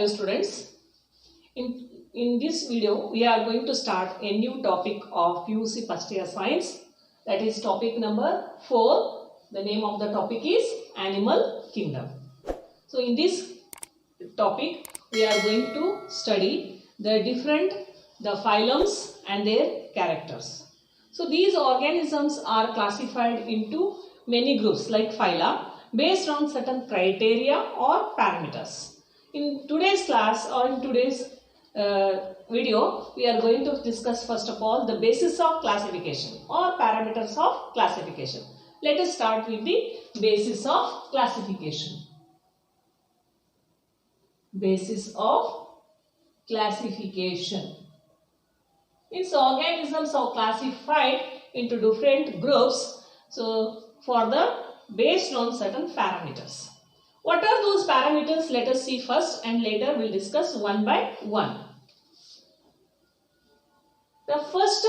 Hello students, in this video we are going to start a new topic of PUC first year science, that is topic number 4. The name of the topic is Animal Kingdom. So in this topic we are going to study the phylums and their characters. So these organisms are classified into many groups like phyla based on certain criteria or parameters. In today's class or in today's video, we are going to discuss first of all the basis of classification or parameters of classification. Let us start with the basis of classification. Basis of classification means organisms are classified into different groups. So based on certain parameters. What are those parameters? Let us see first and later we will discuss one by one. The first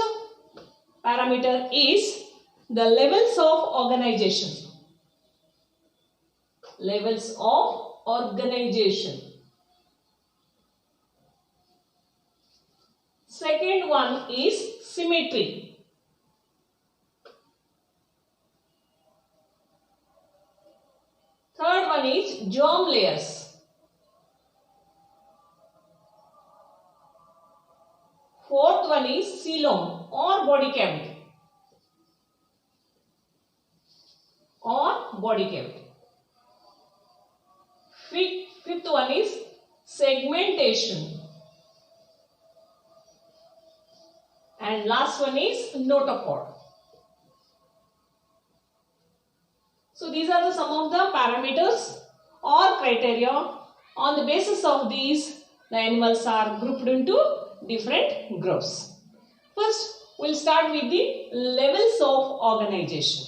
parameter is the levels of organization. Levels of organization. Second one is symmetry. Third one is germ layers. Fourth one is coelom or body cavity. Fifth one is segmentation. And last one is notochord. So these are some of the parameters or criteria. On the basis of these, the animals are grouped into different groups. First, we will start with the levels of organization.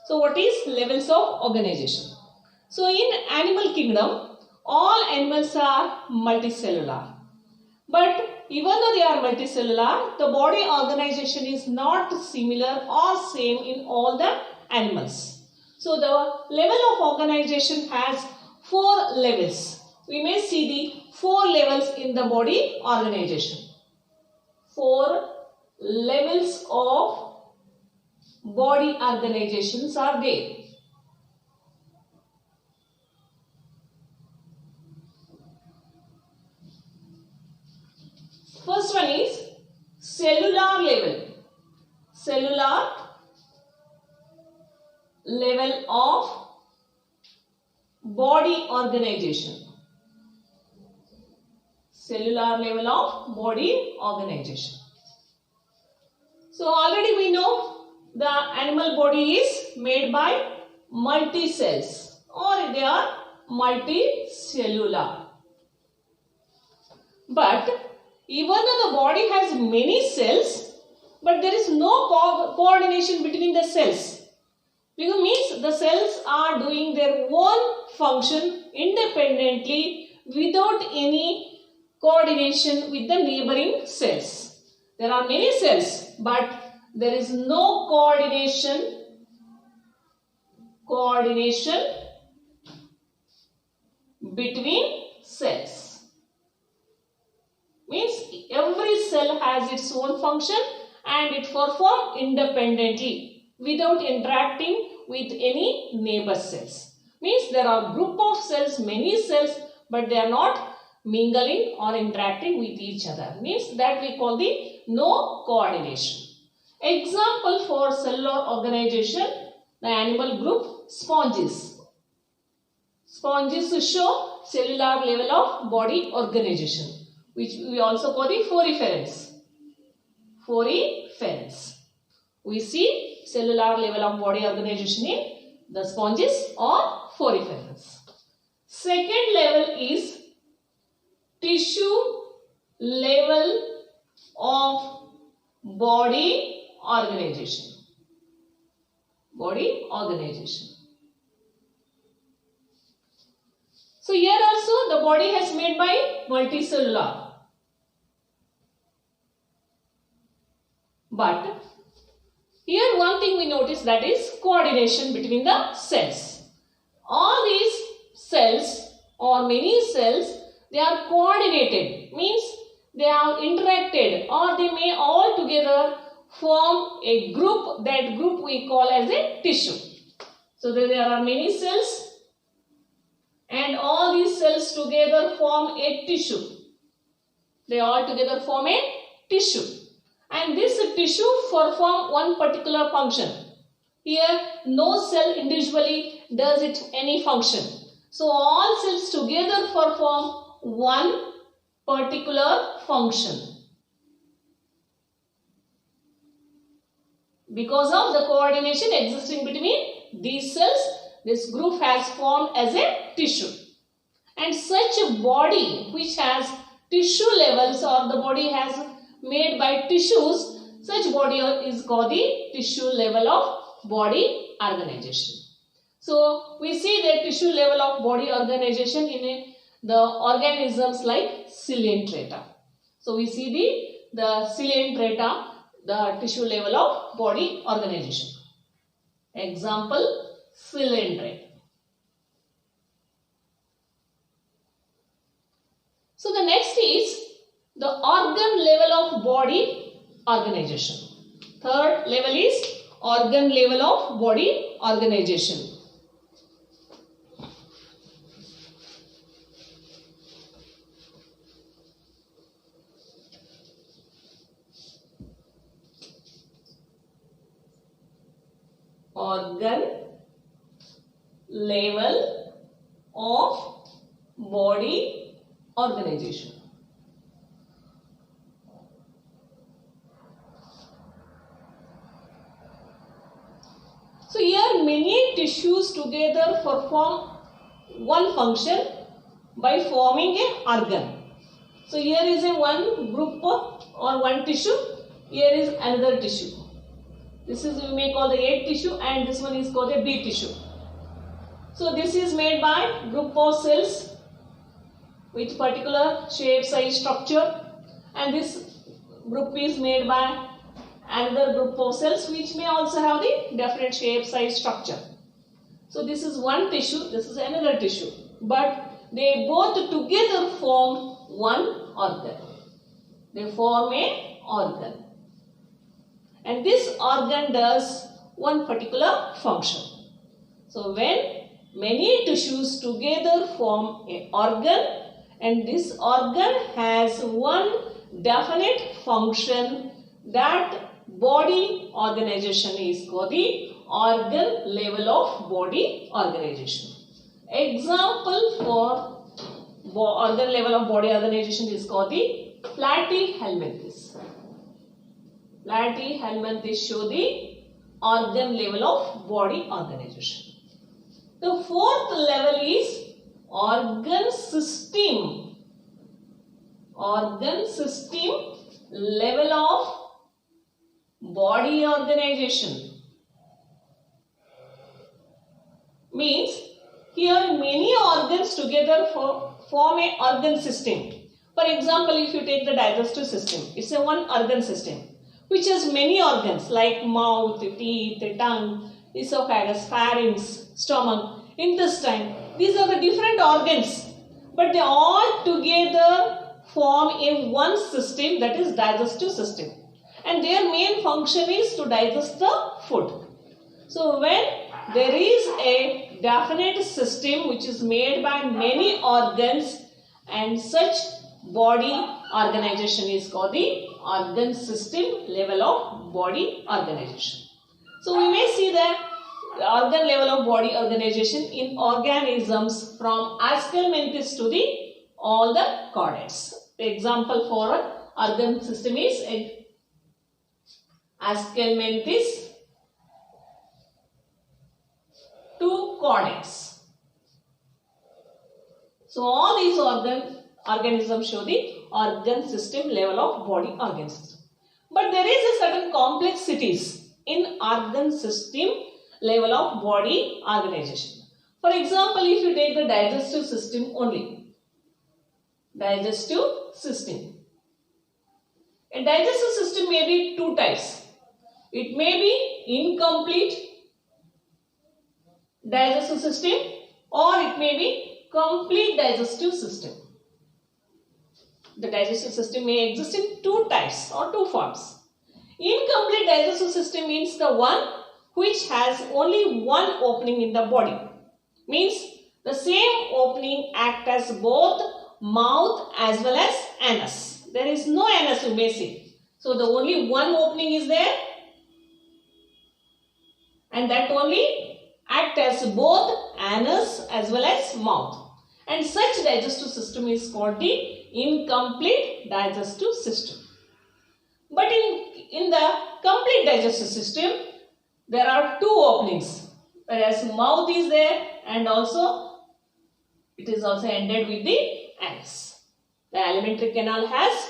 So what is levels of organization? So in animal kingdom, all animals are multicellular. But even though they are multicellular, the body organization is not similar or same in all the animals. So the level of organization has 4 levels. We may see the 4 levels in the body organization. 4 levels of body organizations are there. First one is cellular level. Cellular level of body organization. Cellular level of body organization. So already we know the animal body is made by multi-cells or they are multicellular. But even though the body has many cells, but there is no coordination between the cells. Because means the cells are doing their own function independently without any coordination with the neighboring cells. There are many cells, but there is no coordination between cells. Means every cell has its own function and it performs independently without interacting with any neighbor cells. Means there are group of cells, many cells, but they are not mingling or interacting with each other. Means that we call the no coordination. Example for cellular organization, the animal group sponges. Sponges show cellular level of body organization, which we also call the foriferans. Foriferans. We see cellular level of body organization in the sponges or foriferans. Second level is tissue level of body organization. Body organization. So here also the body has made by multicellular. But here one thing we notice, that is coordination between the cells. All these cells or many cells, they are coordinated, means they have interacted, or they may all together form a group. That group we call as a tissue. So there are many cells, and all these cells together form a tissue. They all together form a tissue, and this tissue perform one particular function. Here no cell individually does it any function. So all cells together perform one particular function. Because of the coordination existing between these cells, this group has formed as a tissue. And such a body which has tissue levels, or the body has made by tissues, such body is called the tissue level of body organization. So we see the tissue level of body organization in the organisms like Coelenterata. So we see the Coelenterata, the tissue level of body organization. Example, Coelenterata. So the next is the organ level of body organization. Third level is organ level of body organization. Organ level of body organization. So here many tissues together perform one function by forming an organ. So here is a one group or one tissue. Here is another tissue. This is, we may call the A tissue, and this one is called a B tissue. So this is made by group of cells with particular shape, size, structure, and this group is made by another group of cells which may also have the different shape, size, structure. So this is one tissue, this is another tissue, but they both together form one organ. They form a organ. And this organ does one particular function. So when many tissues together form an organ, and this organ has one definite function, that body organization is called the organ level of body organization. Example for organ level of body organization is called the platyhelminthes. Platyhelminthes show the organ level of body organization. The fourth level is organ system. Organ system level of body organization. Means here many organs together form a organ system. For example, if you take the digestive system, it's a one organ system which has many organs like mouth, teeth, tongue, esophagus, pharynx, stomach, intestine. These are the different organs, but they all together form a one system, that is digestive system, and their main function is to digest the food. So when there is a definite system which is made by many organs, and such body organization is called the organ system level of body organization. So we may see the organ level of body organization in organisms from Aschelminthes to all the chordates. The example for organ system is Aschelminthes to chordates. So all these organisms show the organ system level of body organisms. But there is a certain complexities in organ system level of body organization. For example, if you take the digestive system only. Digestive system. A digestive system may be two types. It may be incomplete digestive system, or it may be complete digestive system. the digestive system may exist in two types or two forms. Incomplete digestive system means the one which has only one opening in the body. Means the same opening act as both mouth as well as anus. There is no anus, you may see. So the only one opening is there, and that only act as both anus as well as mouth. And such digestive system is called the incomplete digestive system. But in the complete digestive system, there are two openings, whereas mouth is there and also it is also ended with the anus. The alimentary canal has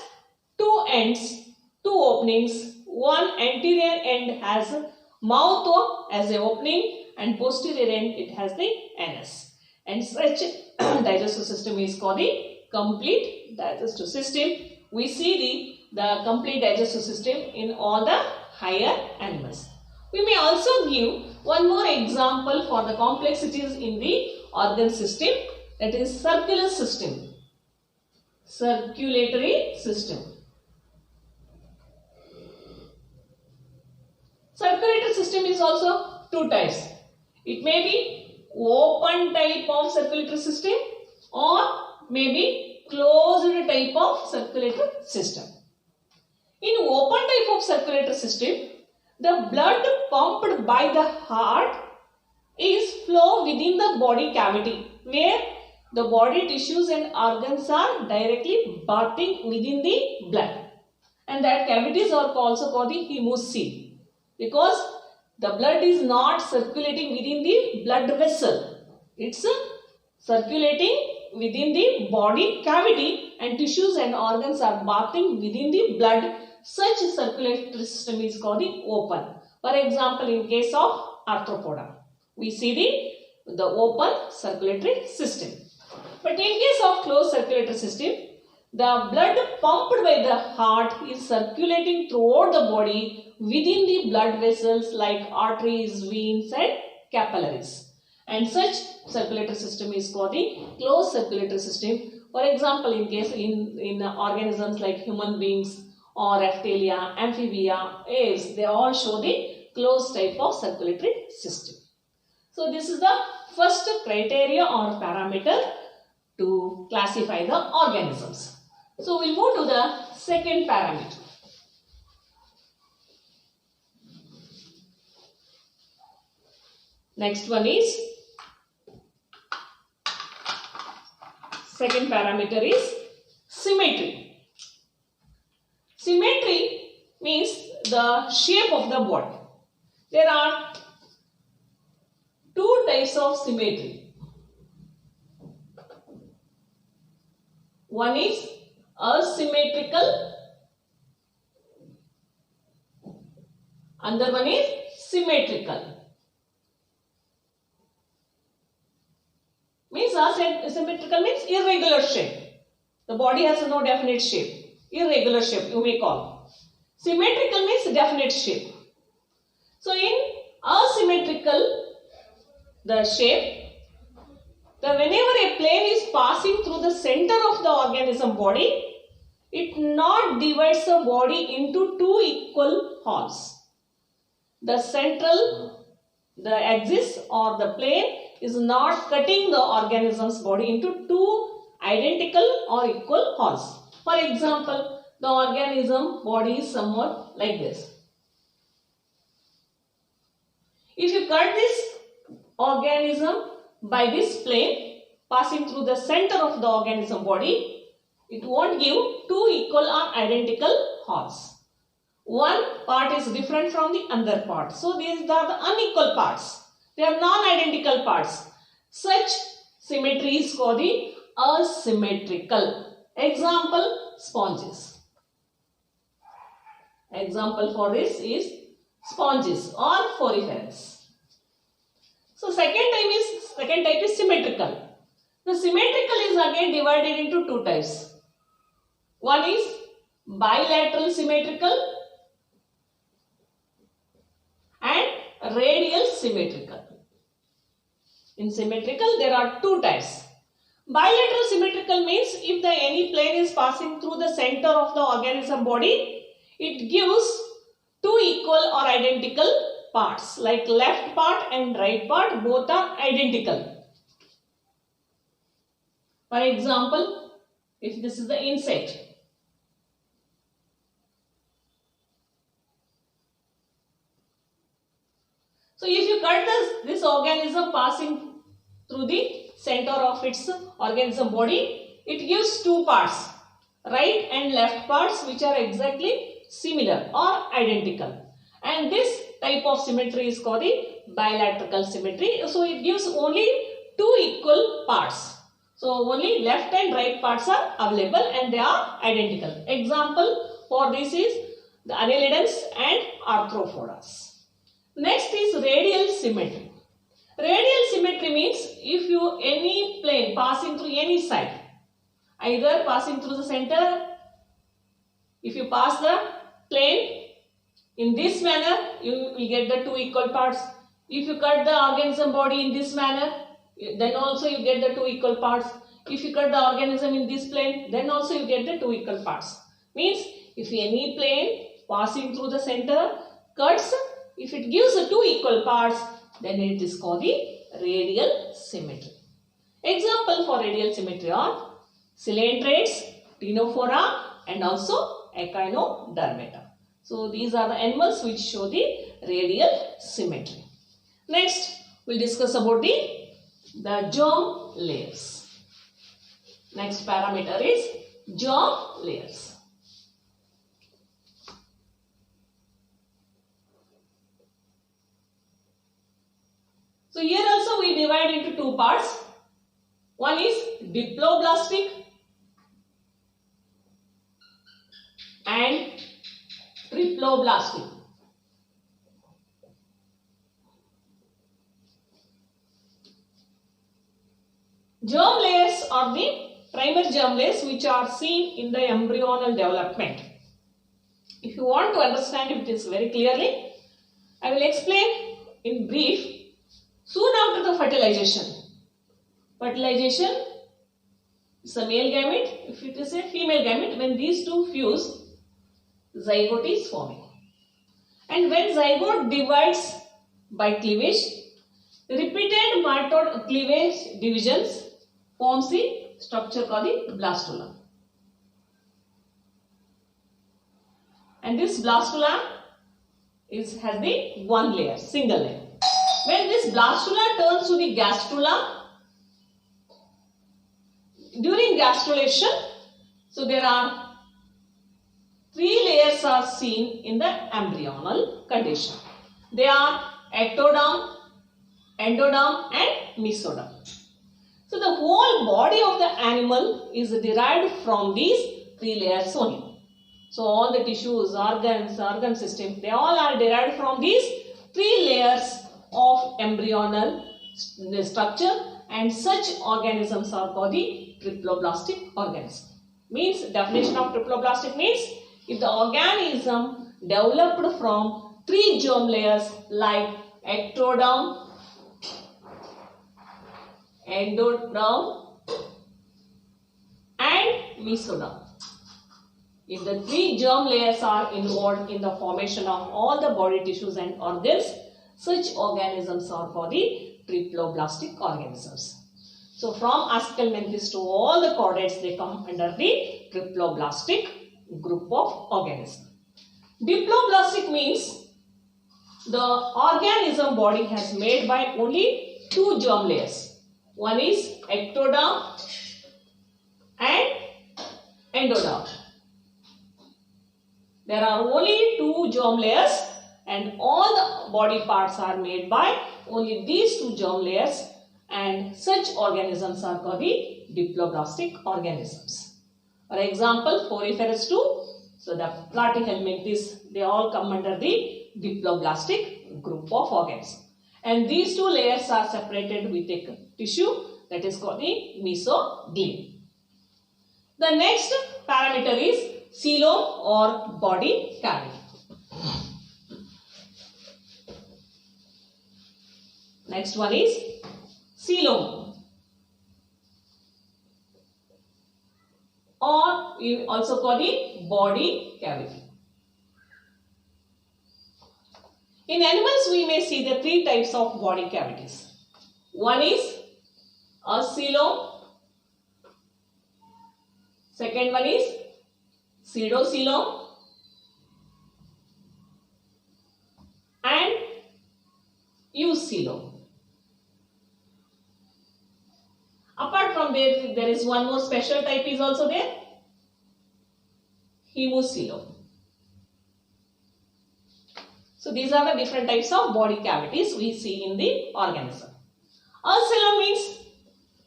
two ends, two openings. One anterior end has mouth as an opening and posterior end it has the anus. And such digestive system is called the complete digestive system. We see the complete digestive system in all the higher animals. We may also give one more example for the complexities in the organ system, that is circular system, circulatory system. Circulatory system is also two types. It may be open type of circulatory system or maybe closed type of circulatory system. In open type of circulatory system, the blood pumped by the heart is flow within the body cavity, where the body tissues and organs are directly bathing within the blood, and that cavities are also called the hemocoel, because the blood is not circulating within the blood vessel. It's circulating within the body cavity and tissues and organs are bathing within the blood. Such circulatory system is called the open. For example, in case of arthropoda, we see the open circulatory system. But in case of closed circulatory system, the blood pumped by the heart is circulating throughout the body within the blood vessels like arteries, veins and capillaries. And such circulatory system is called the closed circulatory system. For example, in case in organisms like human beings or reptilia, amphibia, apes, they all show the closed type of circulatory system. So this is the first criteria or parameter to classify the organisms. So we'll move to the second parameter. Next one is, second parameter is symmetry. Symmetry means the shape of the body. There are two types of symmetry. One is asymmetrical, another one is symmetrical. Means asymmetrical means irregular shape. The body has no definite shape. Irregular shape you may call. Symmetrical means definite shape. So in asymmetrical, the shape, whenever a plane is passing through the center of the organism body, it not divides the body into two equal halves. The central, the axis or the plane is not cutting the organism's body into two identical or equal halves. For example, the organism body is somewhat like this. If you cut this organism by this plane passing through the center of the organism body, it won't give two equal or identical halves. One part is different from the other part. So these are the unequal parts. They are non-identical parts. Such symmetry is called the asymmetrical. Example, sponges. Example for this is sponges or foriferous. So second type is symmetrical. The symmetrical is again divided into two types. One is bilateral symmetrical and radial symmetrical. In symmetrical there are two types. Bilateral symmetrical means if the any plane is passing through the center of the organism body, it gives two equal or identical parts, like left part and right part both are identical. For example, if this is the insect, so if you cut this organism passing through the center of its organism body, it gives two parts, right and left parts, which are exactly similar or identical. And this type of symmetry is called the bilateral symmetry. So it gives only two equal parts. So only left and right parts are available and they are identical. Example for this is the annelidans and arthropodas. Next is radial symmetry. Radial symmetry means if you any plane passing through any side, either passing through the center, if you pass the plane in this manner, you will get the two equal parts. If you cut the organism body in this manner, then also you get the two equal parts. If you cut the organism in this plane, then also you get the two equal parts. Means if any plane passing through the center cuts, if it gives the two equal parts, then it is called the radial symmetry. Example for radial symmetry are coelentrates, ctenophora and also echinodermata. So these are the animals which show the radial symmetry. Next, we'll discuss about the germ layers. Next parameter is germ layers. So here also we divide into two parts. One is diploblastic and triploblastic. Germ layers are the primer germ layers which are seen in the embryonal development. If you want to understand it very clearly, I will explain in brief. Soon after the fertilization is a male gamete. If it is a female gamete, when these two fuse, zygote is forming. And when zygote divides by cleavage, repeated mitoid cleavage divisions forms the structure called the blastula. And this blastula has the one layer, single layer. When this blastula turns to the gastrula, during gastrulation, so there are three layers are seen in the embryonal condition. They are ectoderm, endoderm and mesoderm. So the whole body of the animal is derived from these three layers only. So all the tissues, organs, organ system, they all are derived from these three layers of embryonal structure, and such organisms are called the triploblastic organism. Means definition of triploblastic means if the organism developed from three germ layers like ectoderm, endoderm and mesoderm. If the three germ layers are involved in the formation of all the body tissues and organs, such organisms are called the triploblastic organisms. So from Ascalmenthes to all the chordates, they come under the triploblastic group of organisms. Diploblastic means the organism body has made by only two germ layers. One is ectoderm and endoderm. There are only two germ layers and all the body parts are made by only these two germ layers, and such organisms are called the diploblastic organisms. For example, Poriferous too. So the Platyhelminthes, they all come under the diploblastic group of organisms. And these two layers are separated with a tissue that is called the mesoglean. The next parameter is coelom or body cavity. Next one is coelom. or we also call the body cavity. In animals, we may see the three types of body cavities. One is oscillum, second one is pseudocoelom, and eucoelom. Apart from there is one more special type is also there, hemocoelom. So these are the different types of body cavities we see in the organism. Oscillum means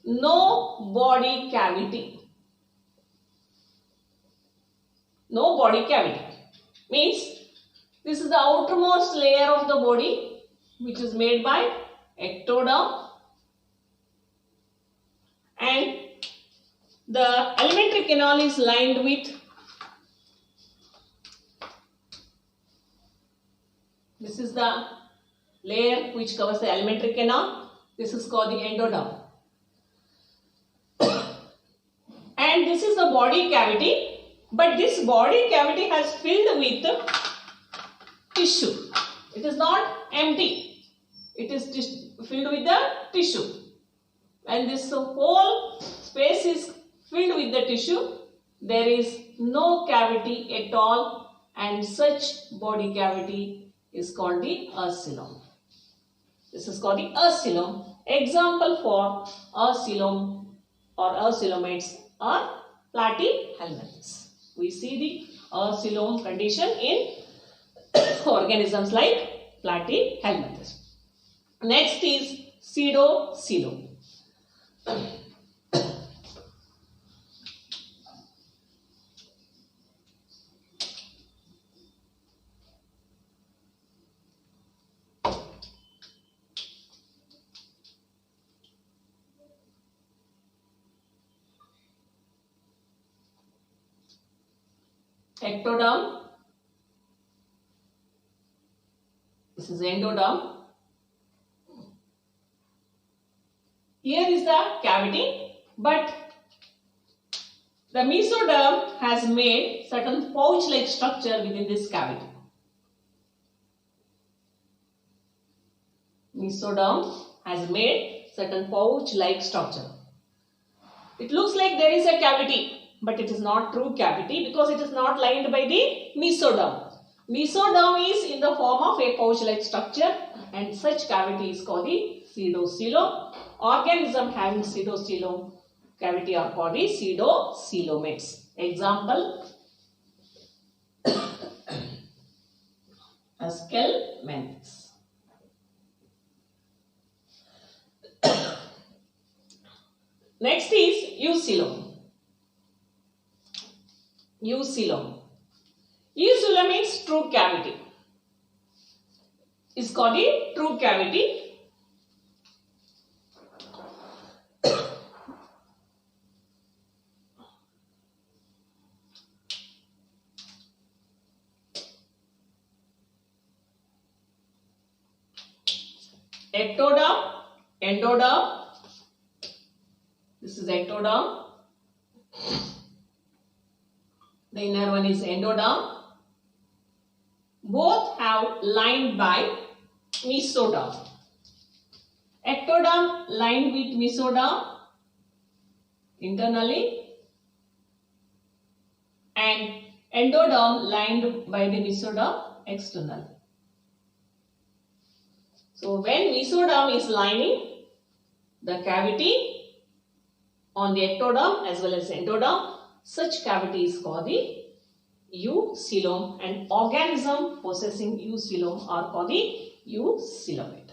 no body cavity. No body cavity means this is the outermost layer of the body which is made by ectoderm, and the alimentary canal is lined with, this is the layer which covers the alimentary canal. This is called the endoderm. And this is the body cavity, but this body cavity has filled with tissue. It is not empty. It is filled with the tissue. And this whole space is filled with the tissue. There is no cavity at all, and such body cavity is called the oscillum. This is called the oscillum. Example for oscillum or oscillomates are platyhelminthes. We see the oscillum condition in organisms like platyhelminthes. Next is pseudocoelom. Ectoderm. This is endoderm. Here is the cavity, but the mesoderm has made certain pouch-like structure within this cavity. Mesoderm has made certain pouch-like structure. It looks like there is a cavity, but it is not true cavity because it is not lined by the mesoderm. Mesoderm is in the form of a pouch-like structure, and such cavity is called the pseudocoelom. Organism having pseudocoelom cavity are called the pseudocoelomates. Example, Aschelminthes. Next is eucoelom. Eucoelom. Eucoelom means true cavity. It's called the true cavity. Ectoderm, endoderm. This is ectoderm. The inner one is endoderm. Both have lined by mesoderm. Ectoderm lined with mesoderm internally, and endoderm lined by the mesoderm externally. So when mesoderm is lining the cavity on the ectoderm as well as endoderm, such cavity is called the eucoelom, and organism possessing eucoelom are called the eucoelomate.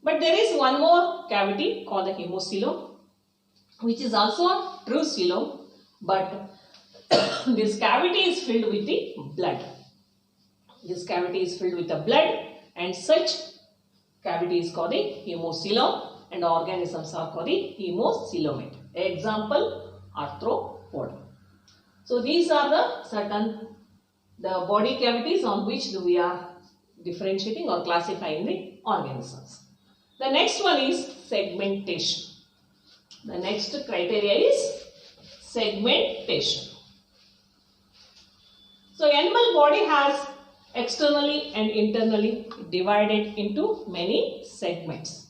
But there is one more cavity called the hemocoelom, which is also a true coelom, but this cavity is filled with the blood. This cavity is filled with the blood, and such cavity is called the hemocoelom, and organisms are called the hemocoelomate. Example, arthropod. So these are the body cavities on which we are differentiating or classifying the organisms. The next one is segmentation. The next criteria is segmentation. So animal body has externally and internally divided into many segments,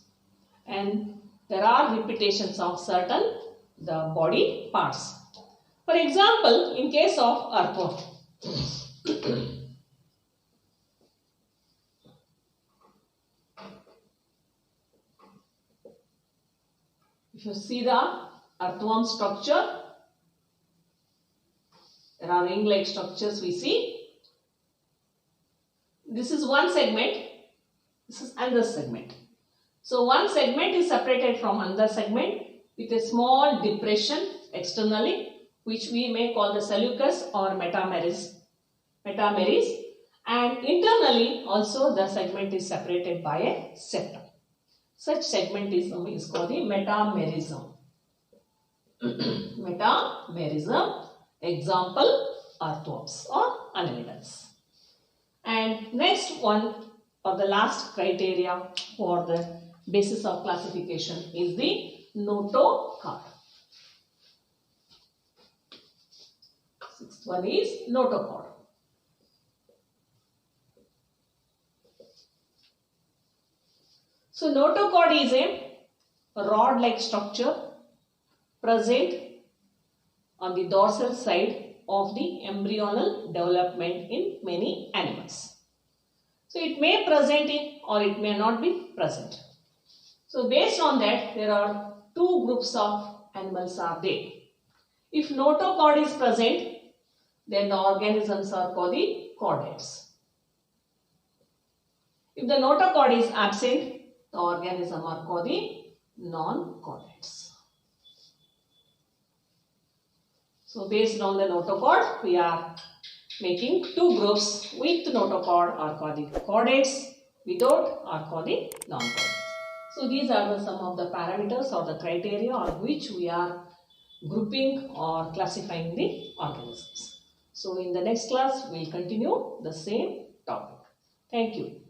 and there are repetitions of certain the body parts. For example, in case of earthworm, if you see the earthworm structure, there are ring-like structures we see. This is one segment, this is another segment. So one segment is separated from another segment with a small depression externally, which we may call the sulcus or metameris. And internally also the segment is separated by a septum. Such segment is called the metamerism. Metamerism. Example, earthworms or annelids. And next one, or the last criteria for the basis of classification, is the notochord. Sixth one is notochord. So notochord is a rod-like structure present on the dorsal side of the embryonal development in many animals. So it may present in or it may not be present. So based on that, there are two groups of animals are there. If notochord is present, then the organisms are called the chordates. If the notochord is absent, the organisms are called the non-chordates. So based on the notochord, we are making two groups. With notochord are called the chordates, without are called the non-chordates. So these are some of the parameters or the criteria on which we are grouping or classifying the organisms. So in the next class, we will continue the same topic. Thank you.